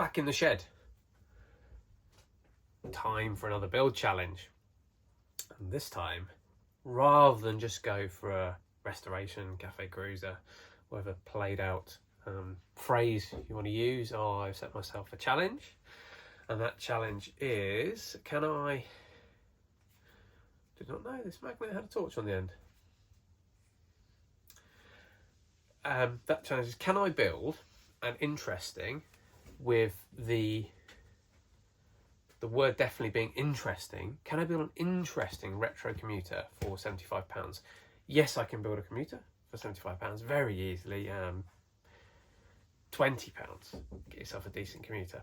back in the shed. Time for another build challenge. And this time, rather than just go for a restoration, cafe cruiser, whatever played out phrase you want to use, I've set myself a challenge. And that challenge is, did not know this magnet had a torch on the end. That challenge is, can I build an interesting, with the word definitely being interesting, can I build an interesting retro commuter for £75? Yes, I can build a commuter for £75 very easily. £20, get yourself a decent commuter.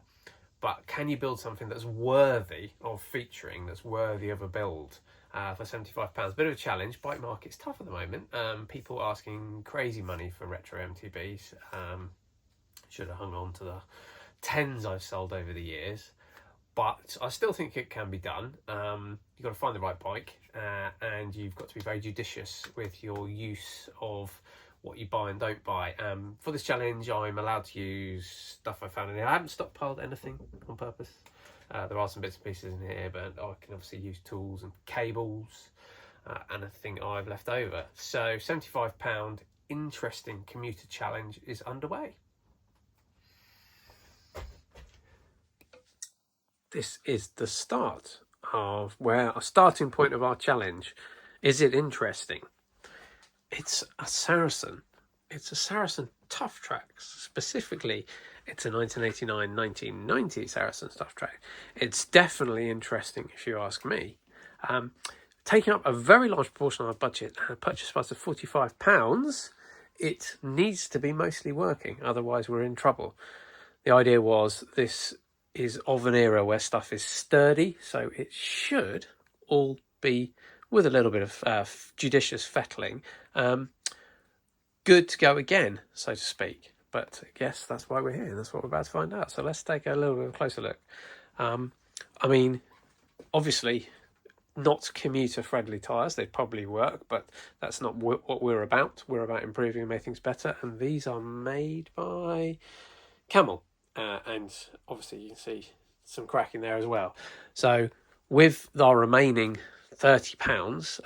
But can you build something that's worthy of featuring, that's worthy of a build for £75? Bit of a challenge. Bike market's tough at the moment. People asking crazy money for retro MTBs. Should have hung on to the tens I've sold over the years. But I still think it can be done. You've got to find the right bike, and you've got to be very judicious with your use of what you buy and don't buy. For this challenge, I'm allowed to use stuff I found in here. I haven't stockpiled anything on purpose. There are some bits and pieces in here, but I can obviously use tools and cables and anything I've left over. So £75 interesting commuter challenge is underway. This is the start of a starting point of our challenge. Is it interesting? It's a Saracen. It's a Saracen tough track. Specifically, it's a 1989-1990 Saracen tough track. It's definitely interesting if you ask me. Taking up a very large proportion of our budget and a purchase price of £45, it needs to be mostly working, otherwise we're in trouble. The idea was this is of an era where stuff is sturdy, so it should all be, with a little bit of judicious fettling, good to go again, so to speak. But I guess that's why we're here, and that's what we're about to find out. So let's take a little bit of a closer look. I mean, obviously, not commuter-friendly tyres. They'd probably work, but that's not what we're about. We're about improving and making things better, and these are made by Camel. And obviously you can see some crack in there as well. So with our remaining £30,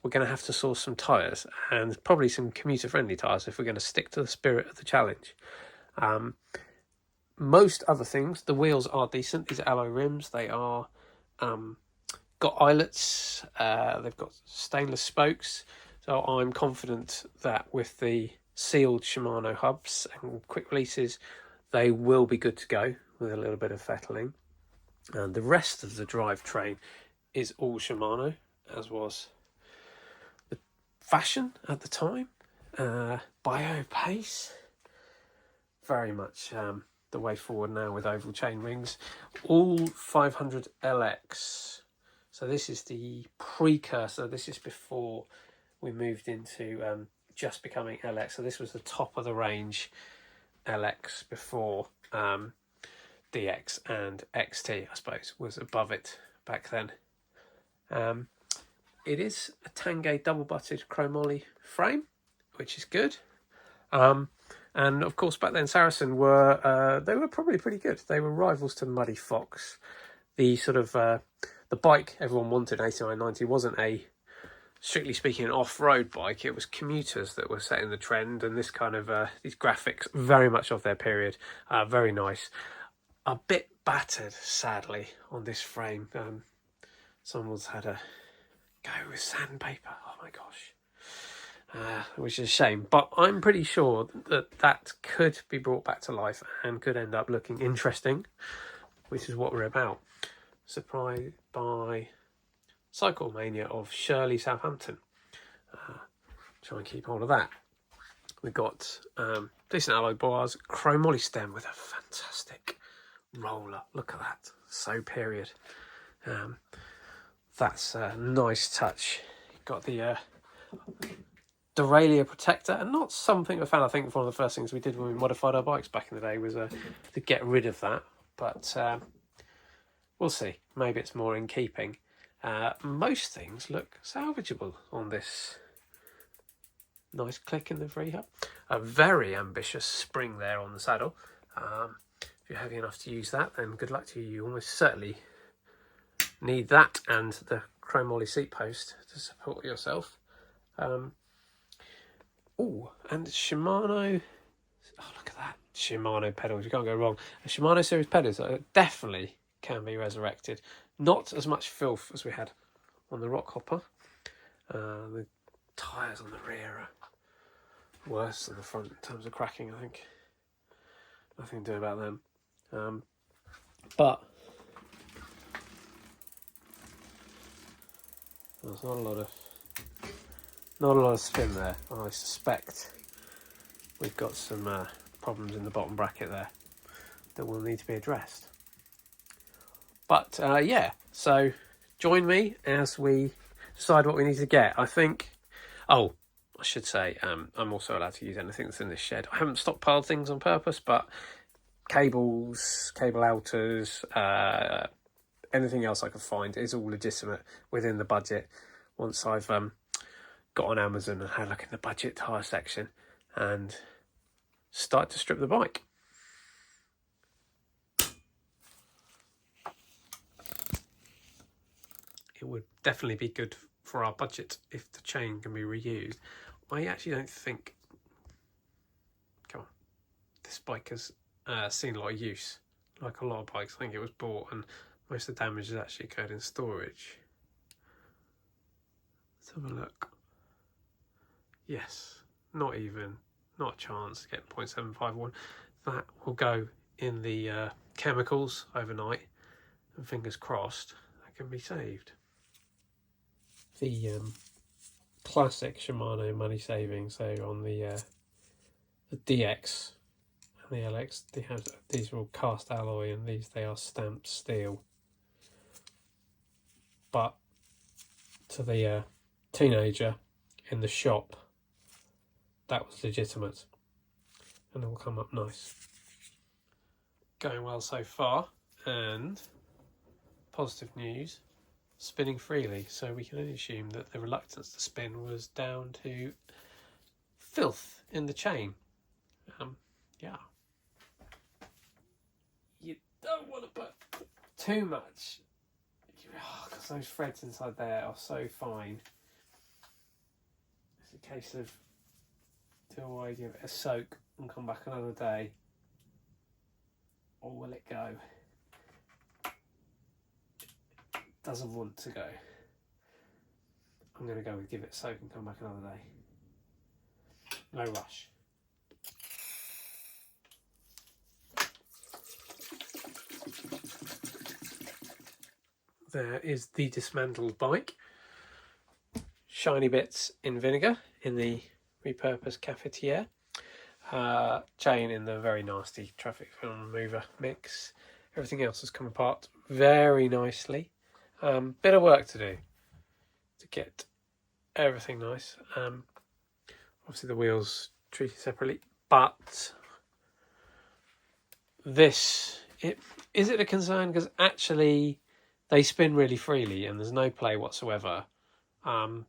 we're going to have to source some tyres, and probably some commuter-friendly tyres if we're going to stick to the spirit of the challenge. Most other things, the wheels are decent. These are alloy rims. They are got eyelets. They've got stainless spokes. So I'm confident that with the sealed Shimano hubs and quick releases, they will be good to go with a little bit of fettling. And the rest of the drivetrain is all Shimano, as was the fashion at the time. Bio pace, very much the way forward now with oval chain rings. All 500 LX. So this is the precursor. This is before we moved into just becoming LX. So this was the top of the range LX before DX, and XT, I suppose, was above it back then. It is a Tangay double-butted chromoly frame, which is good. And of course, back then Saracen were probably pretty good. They were rivals to Muddy Fox. The sort of the bike everyone wanted in 89-90 wasn't a, strictly speaking, an off-road bike. It was commuters that were setting the trend, and this kind of these graphics, very much of their period, very nice. A bit battered, sadly, on this frame. Someone's had a go with sandpaper. Oh my gosh, which is a shame. But I'm pretty sure that could be brought back to life and could end up looking interesting, which is what we're about. Supplied by Cycle Mania of Shirley, Southampton. Try and keep hold of that. We've got decent alloy bars, chromoly stem with a fantastic roller. Look at that, so period. That's a nice touch. You've got the derailleur protector, and not something I found. I think one of the first things we did when we modified our bikes back in the day was to get rid of that. But we'll see. Maybe it's more in keeping. Most things look salvageable on this. Nice click in the free hub. A very ambitious spring there on the saddle. If you're heavy enough to use that, then good luck to you. You almost certainly need that and the chromoly seat post to support yourself. And Shimano. Oh, look at that. Shimano pedals. You can't go wrong. A Shimano series pedals definitely can be resurrected. Not as much filth as we had on the Rockhopper. The tyres on the rear are worse than the front in terms of cracking, I think. Nothing to do about them. But there's not a lot of spin there. I suspect we've got some problems in the bottom bracket there that will need to be addressed. But yeah, so join me as we decide what we need to get. I think, I should say, I'm also allowed to use anything that's in this shed. I haven't stockpiled things on purpose, but cables, cable outers, anything else I can find is all legitimate within the budget. Once I've got on Amazon and had a look in the budget tyre section and start to strip the bike. It would definitely be good for our budget if the chain can be reused. I actually don't think... Come on. This bike has seen a lot of use. Like a lot of bikes, I think it was bought and most of the damage has actually occurred in storage. Let's have a look. Yes, not a chance to get 0.751. That will go in the chemicals overnight, and fingers crossed that can be saved. The classic Shimano money savings, so on the DX and the LX, these are all cast alloy, and they are stamped steel. But to the teenager in the shop, that was legitimate, and it will come up nice. Going well so far, and positive news, spinning freely, so we can only assume that the reluctance to spin was down to filth in the chain. Yeah. You don't want to put too much, because those threads inside there are so fine. It's a case of, do I give it a soak and come back another day, or will it go? Doesn't want to go. I'm going to go with give it a soak and come back another day. No rush. There is the dismantled bike. Shiny bits in vinegar in the repurposed cafetiere. Chain in the very nasty traffic film remover mix. Everything else has come apart very nicely. Bit of work to do to get everything nice. Obviously the wheels treated separately, but is it a concern? Because actually they spin really freely and there's no play whatsoever. And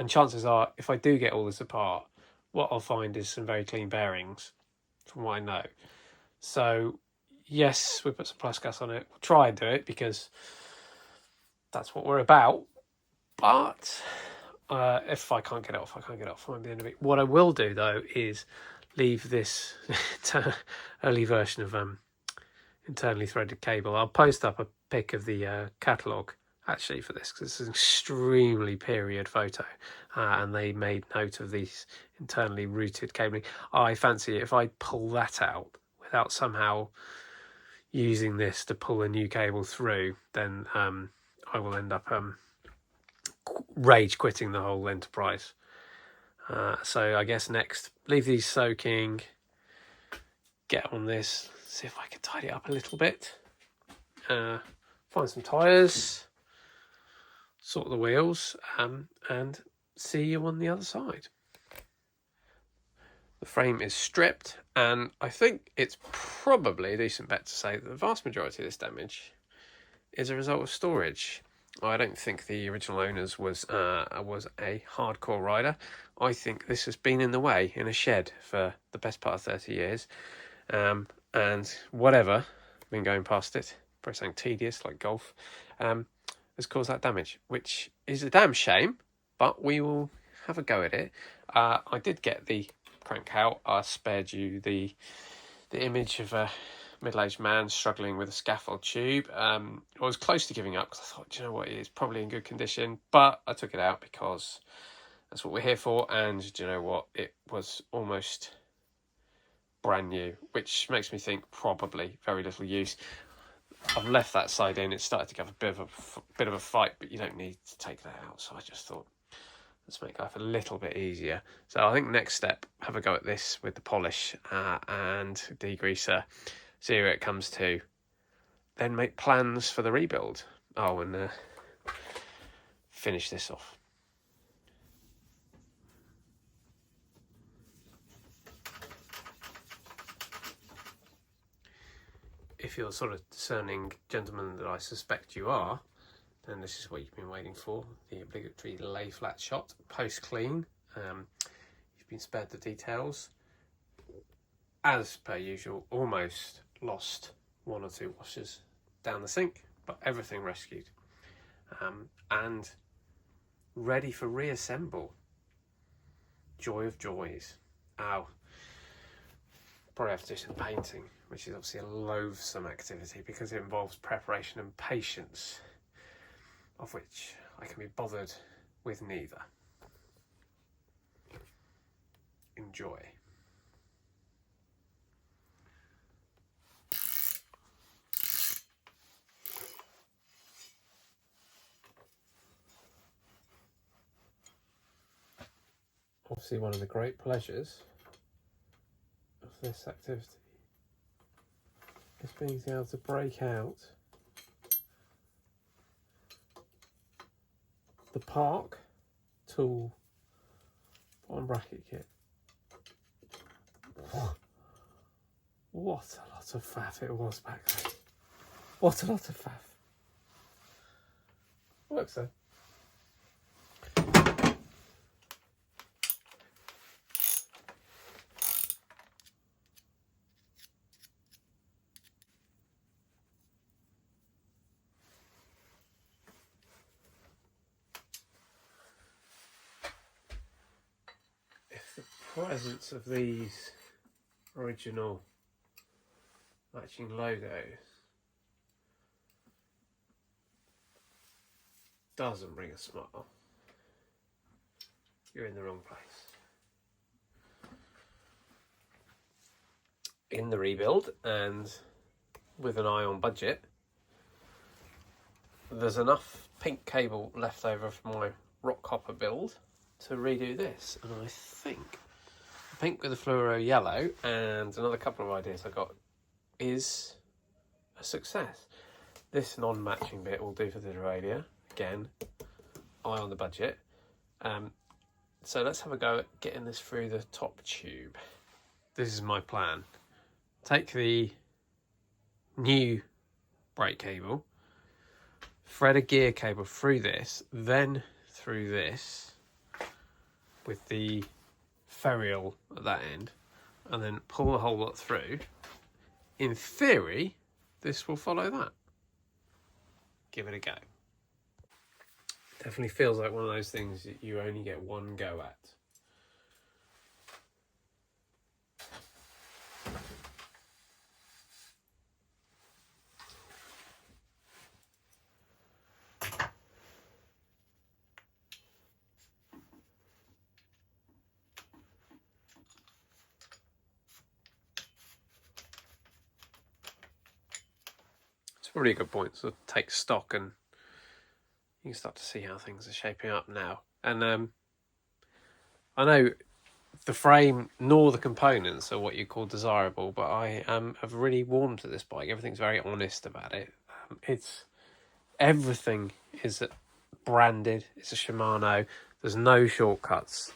chances are, if I do get all this apart, what I'll find is some very clean bearings, from what I know. So yes, we put some plus gas on it. We'll try and do it because that's what we're about. But if I can't get it off, I can't get it off. At the end of it. What I will do though is leave this early version of internally threaded cable. I'll post up a pic of the catalogue actually for this, because it's an extremely period photo, and they made note of these internally routed cabling. I fancy if I pull that out without somehow using this to pull a new cable through, then I will end up rage quitting the whole enterprise. So I guess next, leave these soaking, get on this, see if I can tidy it up a little bit, find some tyres, sort the wheels, and see you on the other side. The frame is stripped, and I think it's probably a decent bet to say that the vast majority of this damage is a result of storage. I don't think the original owners was a hardcore rider. I think this has been in the way in a shed for the best part of 30 years. And whatever, been going past it, probably something tedious like golf, has caused that damage, which is a damn shame, but we will have a go at it. I did get the crank out. I spared you the image of a middle-aged man struggling with a scaffold tube. I was close to giving up because I thought, do you know what, it is probably in good condition, but I took it out because that's what we're here for, and do you know what, it was almost brand new, which makes me think probably very little use. I've left that side in. It started to have a bit of a fight, but you don't need to take that out, so I just thought, let's make life a little bit easier. So I think next step, have a go at this with the polish and degreaser, see where it comes to, then make plans for the rebuild. Oh, and finish this off. If you're the sort of discerning gentleman that I suspect you are, then this is what you've been waiting for, the obligatory lay flat shot post-clean. You've been spared the details. As per usual, almost lost one or two washers down the sink, but everything rescued. And ready for reassemble. Joy of joys. Ow. Probably have to do some painting, which is obviously a loathsome activity because it involves preparation and patience, of which I can be bothered with neither. Enjoy. Obviously, one of the great pleasures of this activity is being able to break out the Park tool bottom bracket kit. What a lot of faff it was back then. What a lot of faff. Works though. The presence of these original matching logos doesn't bring a smile, you're in the wrong place. In the rebuild, and with an eye on budget, there's enough pink cable left over from my rock copper build to redo this, and I think pink with the fluoro yellow and another couple of ideas I got is a success. This non-matching bit will do for the derailleur. Again, eye on the budget. So let's have a go at getting this through the top tube. This is my plan. Take the new brake cable, thread a gear cable through this, then through this with the ferrule at that end, and then pull the whole lot through. In theory, this will follow that. Give it a go. Definitely feels like one of those things that you only get one go at. It's probably a good point to take stock, and you can start to see how things are shaping up now. And I know the frame nor the components are what you call desirable, but I have really warmed to this bike. Everything's very honest about it. Everything is branded. It's a Shimano. There's no shortcuts.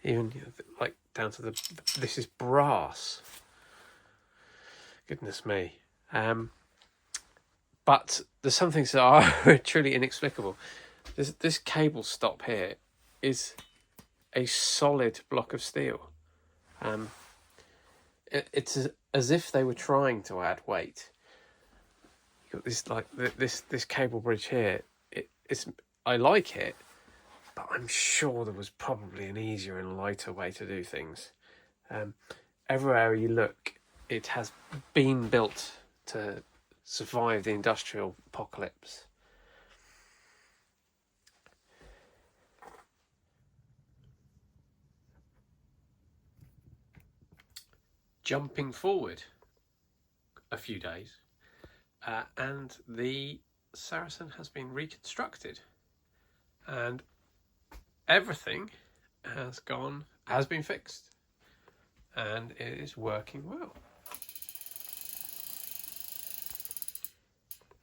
Even like down to this is brass. Goodness me. But there's some things that are truly inexplicable. This cable stop here is a solid block of steel. It's as if they were trying to add weight. this like this cable bridge here. I like it, but I'm sure there was probably an easier and lighter way to do things. Everywhere you look, it has been built to survive the industrial apocalypse. Jumping forward a few days, and the Saracen has been reconstructed, and everything has been fixed, and it is working well.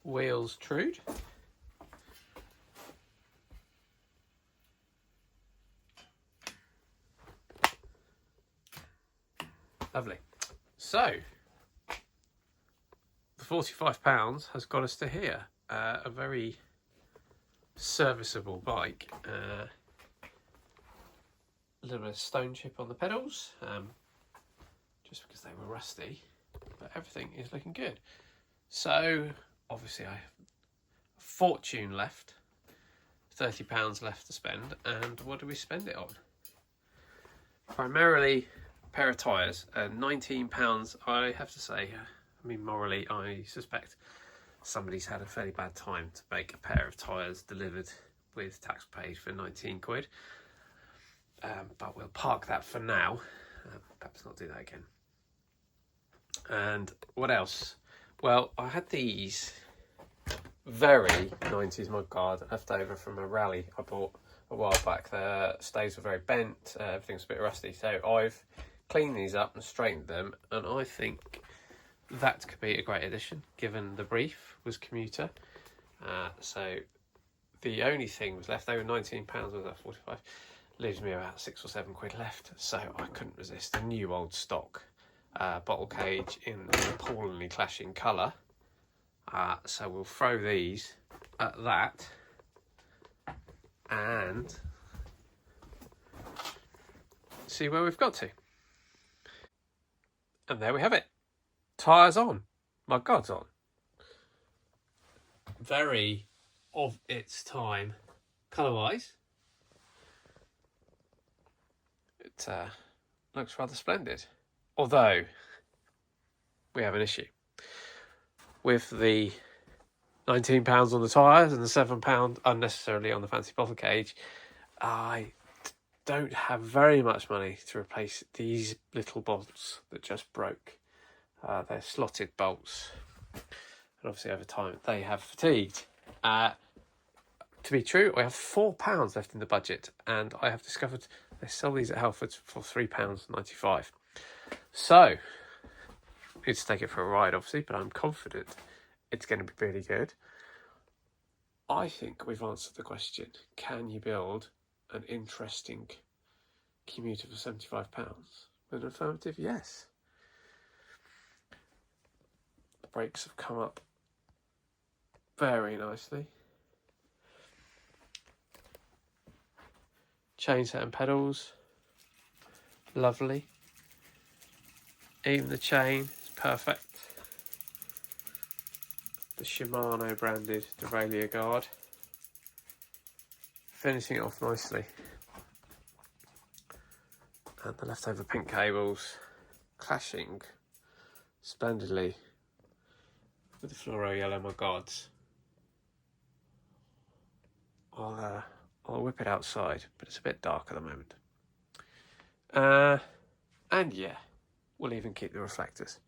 Wheels trued. Lovely. So, the £45 has got us to here. A very serviceable bike. A little bit of stone chip on the pedals, just because they were rusty, but everything is looking good. So, obviously I have a fortune left, £30 left to spend, and what do we spend it on? Primarily a pair of tyres, £19. I have to say, I mean, morally, I suspect somebody's had a fairly bad time to make a pair of tyres delivered with tax paid for 19 quid. But we'll park that for now. Perhaps not do that again. And what else? Well, I had these very 90s mudguard left over from a rally I bought a while back. The stays were very bent, everything's a bit rusty, so I've cleaned these up and straightened them, and I think that could be a great addition, given the brief was Commuter. So the only thing was left over, £19, was that 45? Leaves me about 6 or 7 quid left, so I couldn't resist a new old stock bottle cage in an appallingly clashing colour. So we'll throw these at that, and see where we've got to. And there we have it. Tyres on. My God's on. Very of its time, colour-wise. It looks rather splendid. Although, we have an issue. With the £19 on the tyres and the £7 unnecessarily on the fancy bottle cage, I don't have very much money to replace these little bolts that just broke. They're slotted bolts, and obviously over time they have fatigued. To be true, I have £4 left in the budget, and I have discovered they sell these at Halfords for £3.95. So, need to take it for a ride, obviously, but I'm confident it's going to be really good. I think we've answered the question: can you build an interesting Commuter for £75? With an affirmative yes. The brakes have come up very nicely. Chainset and pedals, lovely. Even the chain is perfect. The Shimano branded derailleur guard, finishing it off nicely. And the leftover pink cables clashing splendidly with the fluoro yellow mudguards. I'll whip it outside, but it's a bit dark at the moment. And yeah, we'll even keep the reflectors.